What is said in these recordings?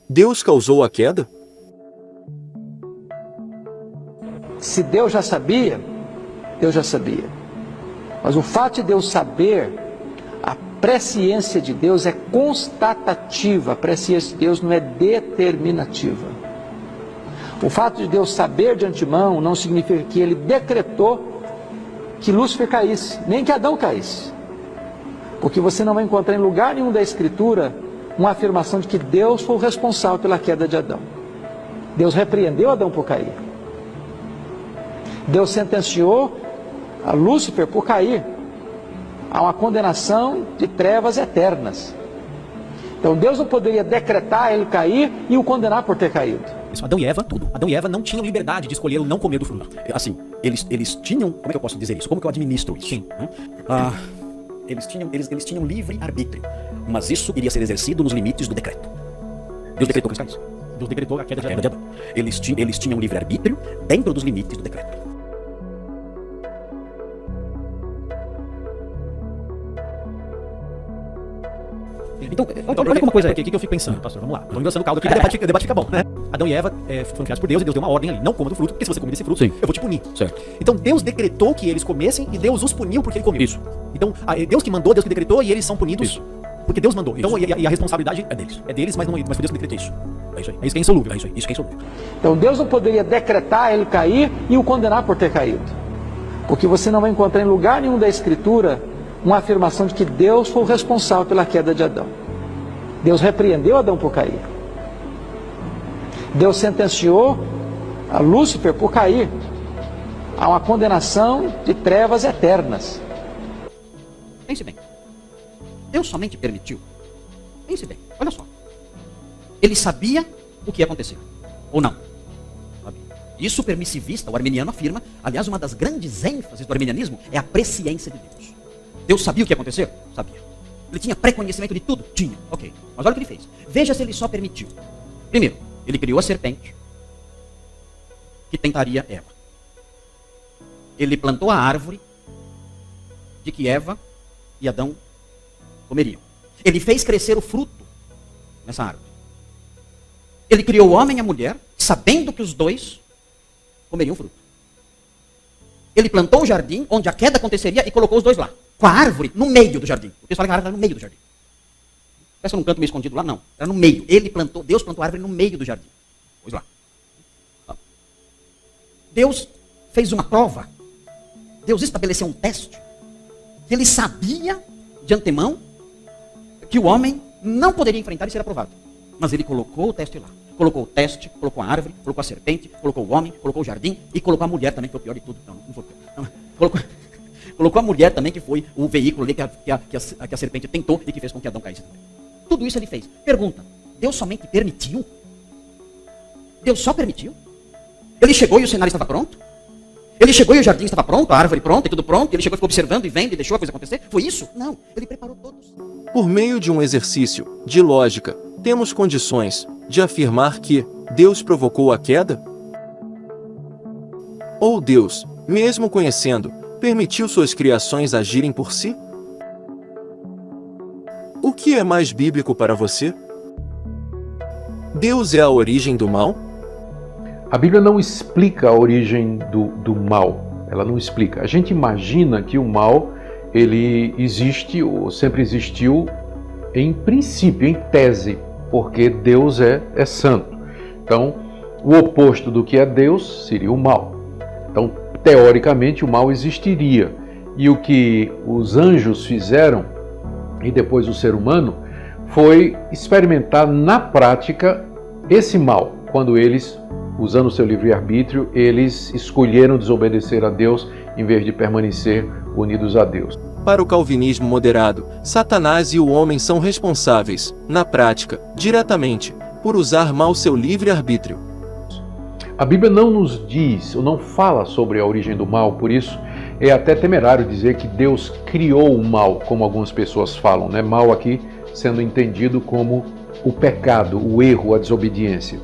Deus causou a queda? Se Deus já sabia, Deus já sabia. Mas o fato de Deus saber, a presciência de Deus é constatativa, a presciência de Deus não é determinativa. O fato de Deus saber de antemão não significa que Ele decretou que Lúcifer caísse, nem que Adão caísse. Porque você não vai encontrar em lugar nenhum da Escritura uma afirmação de que Deus foi o responsável pela queda de Adão. Deus repreendeu Adão por cair. Deus sentenciou a Lúcifer por cair. Há uma condenação de trevas eternas. Então Deus não poderia decretar ele cair e o condenar por ter caído. Adão e Eva, tudo. Adão e Eva não tinham liberdade de escolher o não comer do fruto. Assim, eles tinham... Como é que eu posso dizer isso? Como que eu administro isso? Sim. Eles tinham livre arbítrio. Mas isso iria ser exercido nos limites do decreto. Deus decretou que eles caíssem. Deus decretou a queda de Adão. Eles tinham livre arbítrio dentro dos limites do decreto. Então, olha como uma coisa aqui que eu fico pensando, pastor, vamos lá. Estou engrossando o caldo aqui, o debate fica bom, né? Adão e Eva foram criados por Deus e Deus deu uma ordem ali, não coma do fruto, porque se você comer desse fruto, eu vou te punir. Certo. Então Deus decretou que eles comessem e Deus os puniu porque ele comeu. Isso. Então, Deus que mandou, Deus que decretou e eles são punidos. Isso. Porque Deus mandou. Então, e a responsabilidade é deles. É deles, mas foi Deus que decretou isso. É isso aí. É isso que é insolúvel. É isso aí. Isso que é insolúvel. Então Deus não poderia decretar ele cair e o condenar por ter caído. Porque você não vai encontrar em lugar nenhum da Escritura uma afirmação de que Deus foi o responsável pela queda de Adão. Deus repreendeu Adão por cair. Deus sentenciou a Lúcifer por cair. Há uma condenação de trevas eternas. Pense bem. Deus somente permitiu. Pense bem, olha só. Ele sabia o que ia acontecer, ou não? Sabia. Isso permissivista, o arminiano afirma, aliás, uma das grandes ênfases do arminianismo é a presciência de Deus. Deus sabia o que ia acontecer? Sabia. Ele tinha pré-conhecimento de tudo? Tinha. Ok. Mas olha o que ele fez. Veja se ele só permitiu. Primeiro, ele criou a serpente que tentaria Eva. Ele plantou a árvore de que Eva e Adão comeriam. Ele fez crescer o fruto nessa árvore. Ele criou o homem e a mulher, sabendo que os dois comeriam o fruto. Ele plantou o jardim onde a queda aconteceria e colocou os dois lá. Com a árvore no meio do jardim. O pessoal fala que a árvore era no meio do jardim. Parece num canto meio escondido lá, não. Era no meio. Deus plantou a árvore no meio do jardim. Pois lá. Deus fez uma prova. Deus estabeleceu um teste. Ele sabia de antemão que o homem não poderia enfrentar e ser aprovado. Mas ele colocou o teste lá. Colocou o teste, colocou a árvore, colocou a serpente, colocou o homem, colocou o jardim e colocou a mulher também, que foi o pior de tudo. Não foi pior. Colocou a mulher também, que foi o veículo ali que a serpente tentou e que fez com que Adão caísse também. Tudo isso ele fez. Pergunta, Deus somente permitiu? Deus só permitiu? Ele chegou e o cenário estava pronto? Ele chegou e o jardim estava pronto, a árvore pronta e tudo pronto? Ele chegou e ficou observando e vendo e deixou a coisa acontecer? Foi isso? Não, ele preparou todos. Por meio de um exercício de lógica, temos condições de afirmar que Deus provocou a queda? Ou Deus, mesmo conhecendo, permitiu suas criações agirem por si? O que é mais bíblico para você? Deus é a origem do mal? A Bíblia não explica a origem do mal. Ela não explica. A gente imagina que o mal, ele existe ou sempre existiu em princípio, em tese, porque Deus é santo. Então, o oposto do que é Deus seria o mal. Então, teoricamente, o mal existiria. E o que os anjos fizeram, e depois o ser humano, foi experimentar na prática esse mal, quando eles, usando o seu livre-arbítrio, eles escolheram desobedecer a Deus em vez de permanecer unidos a Deus. Para o calvinismo moderado, Satanás e o homem são responsáveis, na prática, diretamente, por usar mal seu livre-arbítrio. A Bíblia não nos diz, ou não fala sobre a origem do mal, por isso é até temerário dizer que Deus criou o mal, como algumas pessoas falam, né? Mal aqui sendo entendido como o pecado, o erro, a desobediência.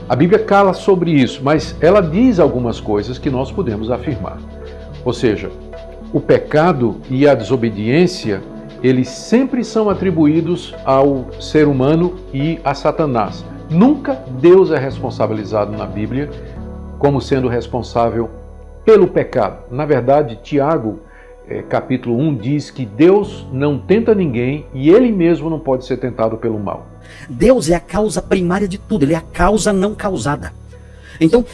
A Bíblia cala sobre isso, mas ela diz algumas coisas que nós podemos afirmar. Ou seja, o pecado e a desobediência, eles sempre são atribuídos ao ser humano e a Satanás. Nunca Deus é responsabilizado na Bíblia como sendo responsável pelo pecado. Na verdade, Tiago, capítulo 1, diz que Deus não tenta ninguém e Ele mesmo não pode ser tentado pelo mal. Deus é a causa primária de tudo, Ele é a causa não causada. Então,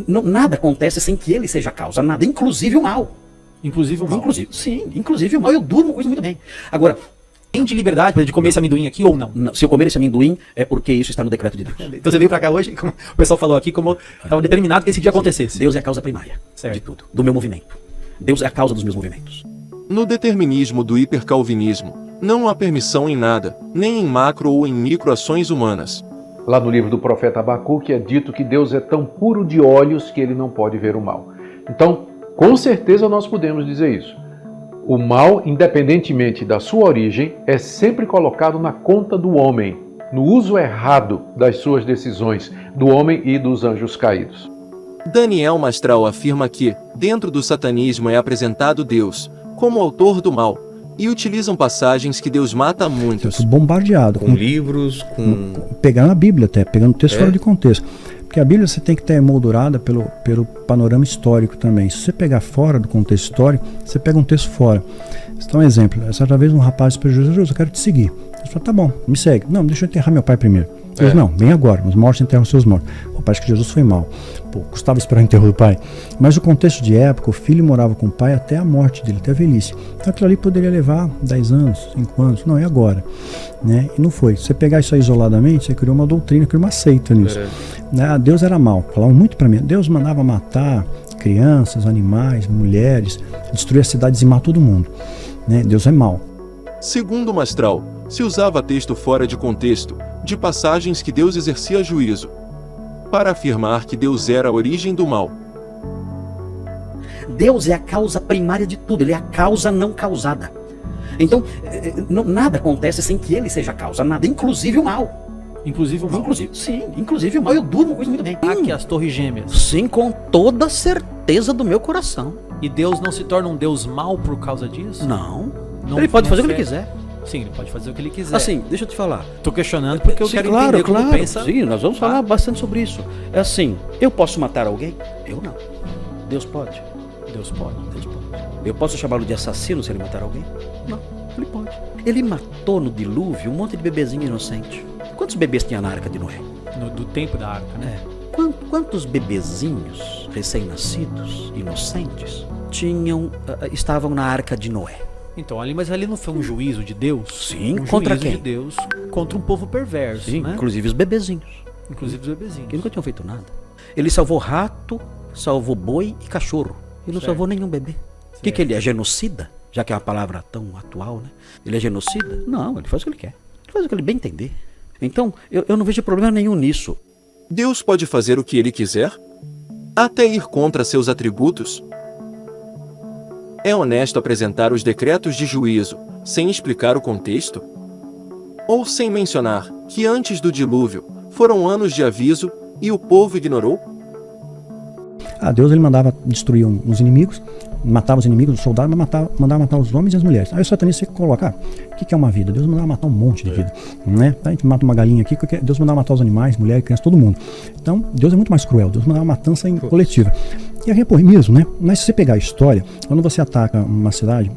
nada acontece sem que Ele seja a causa, nada, inclusive o mal. Inclusive o mal. Inclusive o mal, eu durmo com isso muito bem. Agora, Tem de liberdade de comer esse amendoim aqui ou não? se eu comer esse amendoim, é porque isso está no decreto de Deus. Então você veio pra cá hoje, como o pessoal falou aqui, como estava determinado que esse dia acontecesse. Deus é a causa primária Certo. de tudo, do meu movimento. Deus é a causa dos meus movimentos. No determinismo do hipercalvinismo, não há permissão em nada, nem em macro ou em micro ações humanas. Lá no livro do profeta Abacuque é dito que Deus é tão puro de olhos que Ele não pode ver o mal. Então, com certeza nós podemos dizer isso. O mal, independentemente da sua origem, é sempre colocado na conta do homem, no uso errado das suas decisões, do homem e dos anjos caídos. Daniel Mastral afirma que, dentro do satanismo é apresentado Deus como autor do mal, e utilizam passagens que Deus mata a Eu muitos. sou bombardeado Com livros, com... pegando a Bíblia até, pegando o texto fora de contexto. Porque a Bíblia você tem que ter moldurada pelo panorama histórico também. Se você pegar fora do contexto histórico, você pega um texto fora. Então, um exemplo, certa vez um rapaz disse para Jesus, eu quero te seguir. Ele falou, tá bom, me segue. Não, deixa eu enterrar meu pai primeiro. Deus, não, vem agora, os mortos enterram seus mortos. Pô, parece que Jesus foi mal. Pô, custava esperar o enterro do pai. Mas o contexto de época, o filho morava com o pai até a morte dele, até a velhice. Então aquilo ali poderia levar 10 anos, 5 anos. Não, é agora. Né? E não foi. Se você pegar isso aí isoladamente, você criou uma doutrina, criou uma seita nisso. Né? Deus era mau. Falavam muito para mim. Deus mandava matar crianças, animais, mulheres, destruir as cidades e matar todo mundo. Né? Deus é mau. Segundo Mastral, se usava texto fora de contexto, de passagens que Deus exercia juízo, para afirmar que Deus era a origem do mal. Deus é a causa primária de tudo, Ele é a causa não causada. Então, nada acontece sem que Ele seja a causa, nada, inclusive o mal. Inclusive o mal. Inclusive o mal, eu durmo com isso muito bem. Aqui as torres gêmeas. Sim, com toda certeza do meu coração. E Deus não se torna um Deus mau por causa disso? Não. Não- Ele pode não fazer o que ele fere. quiser. Sim, ele pode fazer o que ele quiser. Assim, deixa eu te falar. Tô questionando porque eu Sim, quero claro, entender como claro. pensa. Sim, nós vamos falar bastante sobre isso. É assim, eu posso matar alguém? Eu não. Deus pode. Deus pode. Deus pode. Eu posso chamá-lo de assassino se ele matar alguém? Não, ele pode. Ele matou no dilúvio um monte de bebezinho inocente. Quantos bebês tinha na arca de Noé? Do tempo da arca, né? Quantos bebezinhos recém-nascidos, inocentes, estavam na arca de Noé? Então, mas ali não foi um juízo de Deus? Sim, um contra juízo quem? de Deus contra um povo perverso, Sim, né? inclusive os bebezinhos, Inclusive os bebezinhos. que nunca tinham feito nada. Ele salvou rato, salvou boi e cachorro. Ele não Certo. salvou nenhum bebê. O que ele é? Genocida? Já que é uma palavra tão atual, né? Ele é genocida? Não, ele faz o que ele quer. Ele faz o que ele bem entender. Então, eu não vejo problema nenhum nisso. Deus pode fazer o que ele quiser? Até ir contra seus atributos? É honesto apresentar os decretos de juízo, sem explicar o contexto? Ou sem mencionar que antes do dilúvio foram anos de aviso e o povo ignorou? Deus ele mandava destruir uns inimigos, matava os inimigos, os soldados, mas mandava matar os homens e as mulheres. Aí o satanista coloca, o que é uma vida? Deus mandava matar um monte de vida. Né? A gente mata uma galinha aqui, Deus mandava matar os animais, mulheres, crianças, todo mundo. Então, Deus é muito mais cruel, Deus mandava matança coletiva. E é mesmo, né? Mas se você pegar a história, quando você ataca uma cidade,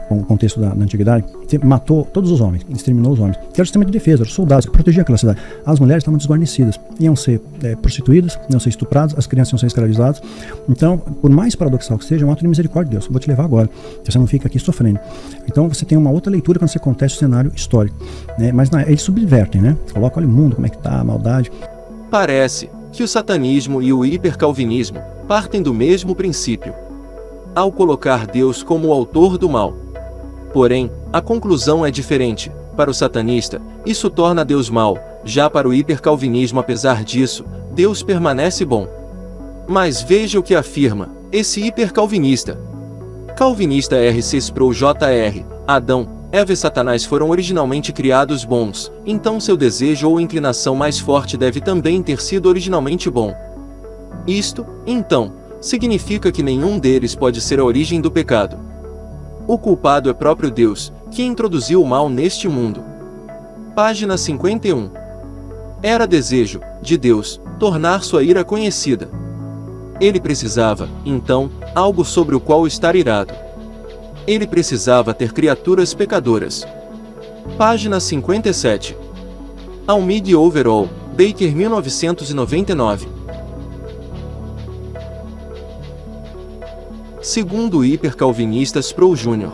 no contexto da antiguidade, você matou todos os homens, exterminou os homens. Que era o sistema de defesa, os soldados que protegiam aquela cidade. As mulheres estavam desguarnecidas, iam ser prostituídas, iam ser estupradas, as crianças iam ser escravizadas. Então, por mais paradoxal que seja, é um ato de misericórdia de Deus. Eu vou te levar agora, você não fica aqui sofrendo. Então, você tem uma outra leitura quando você contesta o cenário histórico. Né? Mas eles subvertem, né? Colocam, olha o mundo, como é que tá, a maldade. Parece que o satanismo e o hipercalvinismo partem do mesmo princípio, ao colocar Deus como o autor do mal. Porém, a conclusão é diferente. Para o satanista, isso torna Deus mau. Já para o hipercalvinismo, apesar disso, Deus permanece bom. Mas veja o que afirma esse hipercalvinista. Calvinista R.C. Sproul Jr. Adão, Eva e Satanás foram originalmente criados bons, então seu desejo ou inclinação mais forte deve também ter sido originalmente bom. Isto, então, significa que nenhum deles pode ser a origem do pecado. O culpado é próprio Deus, que introduziu o mal neste mundo. Página 51. Era desejo de Deus tornar sua ira conhecida. Ele precisava, então, algo sobre o qual estar irado. Ele precisava ter criaturas pecadoras. Página 57. Almeida Overall, Baker 1999. Segundo o hipercalvinista Sproul Jr.,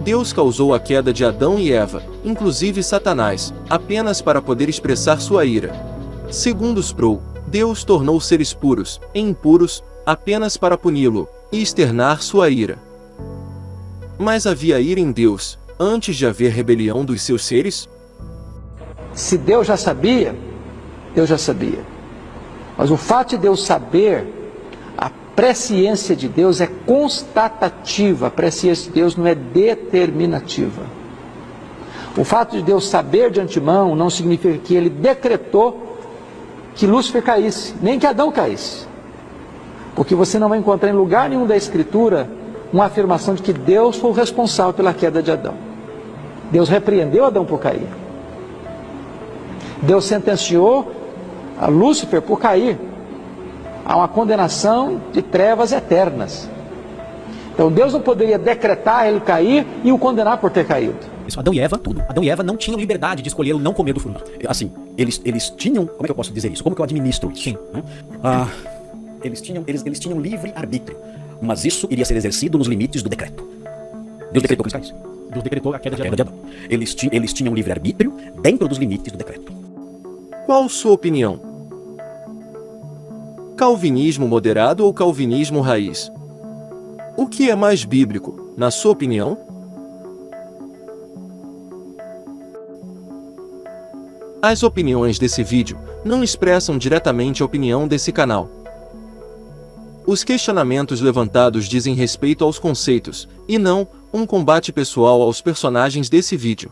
Deus causou a queda de Adão e Eva, inclusive Satanás, apenas para poder expressar sua ira. Segundo Sproul, Deus tornou seres puros e impuros, apenas para puni-lo e externar sua ira. Mas havia ira em Deus, antes de haver rebelião dos seus seres? Se Deus já sabia, Deus já sabia. Mas o fato de Deus saber, a presciência de Deus é constatativa, a presciência de Deus não é determinativa. O fato de Deus saber de antemão não significa que Ele decretou que Lúcifer caísse, nem que Adão caísse. Porque você não vai encontrar em lugar nenhum da Escritura uma afirmação de que Deus foi o responsável pela queda de Adão. Deus repreendeu Adão por cair. Deus sentenciou a Lúcifer por cair. Há uma condenação de trevas eternas. Então Deus não poderia decretar ele cair e o condenar por ter caído. Isso, Adão e Eva, tudo. Adão e Eva não tinham liberdade de escolher o não comer do fruto. Assim, eles tinham... Como é que eu posso dizer isso? Como que eu administro isso? Sim. Né? Eles tinham livre arbítrio. Mas isso iria ser exercido nos limites do decreto. Deus decretou que eles caíssem. Deus decretou a queda de Adão. Eles tinham livre arbítrio dentro dos limites do decreto. Qual sua opinião? Calvinismo moderado ou calvinismo raiz? O que é mais bíblico, na sua opinião? As opiniões desse vídeo não expressam diretamente a opinião desse canal. Os questionamentos levantados dizem respeito aos conceitos, e não um combate pessoal aos personagens desse vídeo.